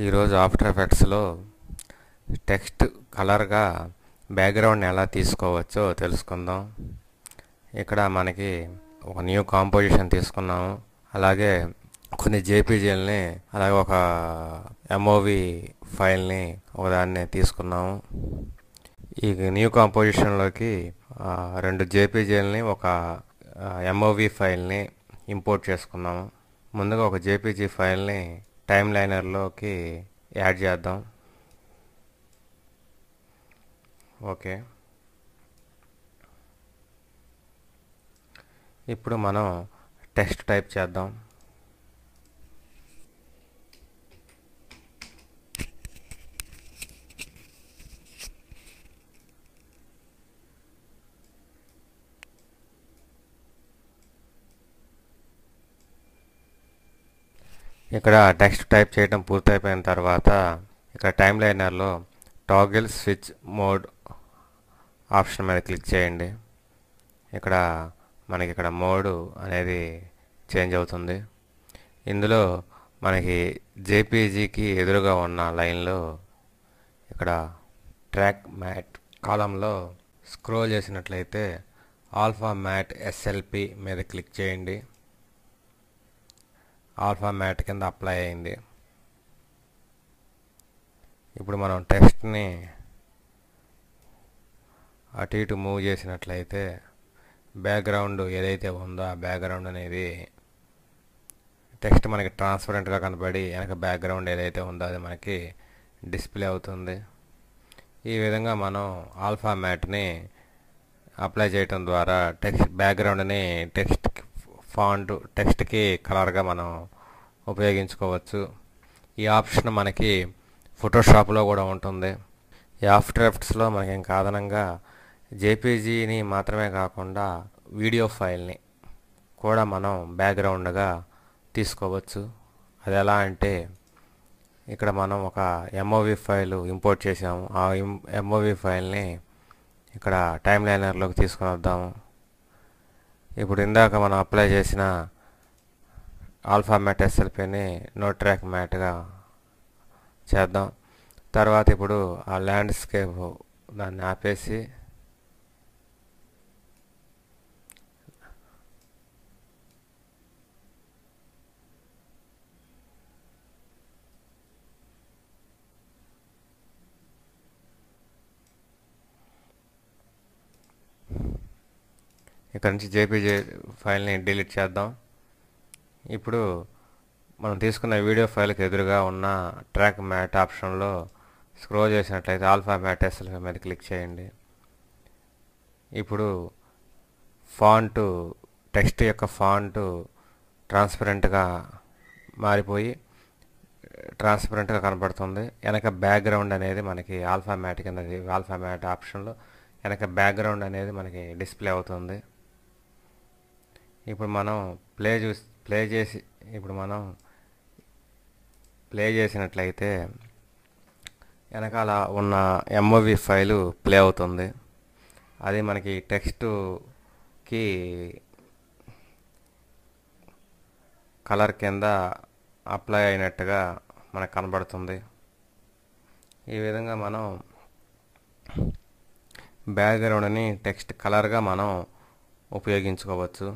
ఈరోజు after ఎఫెక్ట్స్లో text కలర్గా బ్యాక్గ్రౌండ్ని ఎలా తీసుకోవచ్చో తెలుసుకుందాం. ఇక్కడ మనకి ఒక న్యూ కాంపోజిషన్ తీసుకున్నాము. అలాగే కొన్ని జేపీజీలని అలాగే ఒక ఎంఓవి ఫైల్ని ఒకదాన్ని తీసుకున్నాము. ఈ న్యూ కాంపోజిషన్లోకి రెండు జేపీజీలని ఒక ఎంఓవి ఫైల్ని ఇంపోర్ట్ చేసుకున్నాము. ముందుగా ఒక జేపీజీ ఫైల్ని టైమ్ లైనర్లోకి యాడ్ చేద్దాం. ఓకే, ఇప్పుడు మనం టెక్స్ట్ టైప్ చేద్దాం. ఇక్కడ టెక్స్ట్ టైప్ చేయడం పూర్తయిపోయిన తర్వాత ఇక్కడ టైమ్ లైనర్లో టాగిల్ స్విచ్ మోడ్ ఆప్షన్ మీద క్లిక్ చేయండి. ఇక్కడ మనకి ఇక్కడ మోడ్ అనేది చేంజ్ అవుతుంది. ఇందులో మనకి జేపీజీకి ఎదురుగా ఉన్న లైన్లో ఇక్కడ ట్రాక్ మ్యాట్ కాలంలో స్క్రోల్ చేసినట్లయితే ఆల్ఫా మ్యాట్ ఎస్ఎల్పి మీద క్లిక్ చేయండి. ఆల్ఫా మ్యాట్ కింద అప్లై అయింది. ఇప్పుడు మనం టెక్స్ట్ని అటు ఇటు మూవ్ చేసినట్లయితే బ్యాక్గ్రౌండ్ ఏదైతే ఉందో ఆ బ్యాక్గ్రౌండ్ అనేది టెక్స్ట్ మనకి ట్రాన్స్పరెంట్గా కనబడి వెనక బ్యాక్గ్రౌండ్ ఏదైతే ఉందో అది మనకి డిస్ప్లే అవుతుంది. ఈ విధంగా మనం ఆల్ఫా మ్యాట్ని అప్లై చేయటం ద్వారా టెక్స్ట్ బ్యాక్గ్రౌండ్ని టెక్స్ట్కి కలర్గా మనం ఉపయోగించుకోవచ్చు. ఈ ఆప్షన్ మనకి ఫోటోషాప్లో కూడా ఉంటుంది. ఈ ఆఫ్టర్ ఎఫెక్ట్స్లో మనకి ఇంకా అదనంగా జేపీజీని మాత్రమే కాకుండా వీడియో ఫైల్ని కూడా మనం బ్యాక్గ్రౌండ్గా తీసుకోవచ్చు. అది ఎలా అంటే ఇక్కడ మనం ఒక ఎంఓవి ఫైల్ ఇంపోర్ట్ చేసాము. ఆ ఎంఓవి ఫైల్ని ఇక్కడ టైమ్ లైనర్లోకి తీసుకొని వద్దాము. ఇప్పుడు ఇందాక మనం అప్లై చేసిన ఆల్ఫా మ్యాట్ ఎస్ఎల్పిని నో ట్రాక్ మ్యాట్గా చేద్దాం. తర్వాత ఇప్పుడు ఆ ల్యాండ్స్కేప్ దాన్ని ఆపేసి ఇక్కడ నుంచి జేపీజీ ఫైల్ని డిలీట్ చేద్దాం. ఇప్పుడు మనం తీసుకున్న వీడియో ఫైల్కి ఎదురుగా ఉన్న ట్రాక్ మ్యాట్ ఆప్షన్లో స్క్రోల్ చేసినట్లయితే ఆల్ఫా మ్యాట్ ఎస్ఎల్పి మీద క్లిక్ చేయండి. ఇప్పుడు టెక్స్ట్ యొక్క ఫాంటు ట్రాన్స్పరెంట్గా మారిపోయి ట్రాన్స్పరెంట్గా కనపడుతుంది. వెనక బ్యాక్గ్రౌండ్ అనేది మనకి ఆల్ఫా మ్యాట్ ఆప్షన్లో వెనక బ్యాక్గ్రౌండ్ అనేది మనకి డిస్ప్లే అవుతుంది. ఇప్పుడు మనం ప్లే చేసినట్లయితే వెనకాల ఉన్న ఎంఓవి ఫైలు ప్లే అవుతుంది. అది మనకి టెక్స్ట్కి కలర్ కింద అప్లై అయినట్టుగా మనకు కనబడుతుంది. ఈ విధంగా మనం బ్యాక్గ్రౌండ్ని టెక్స్ట్ కలర్గా మనం ఉపయోగించుకోవచ్చు.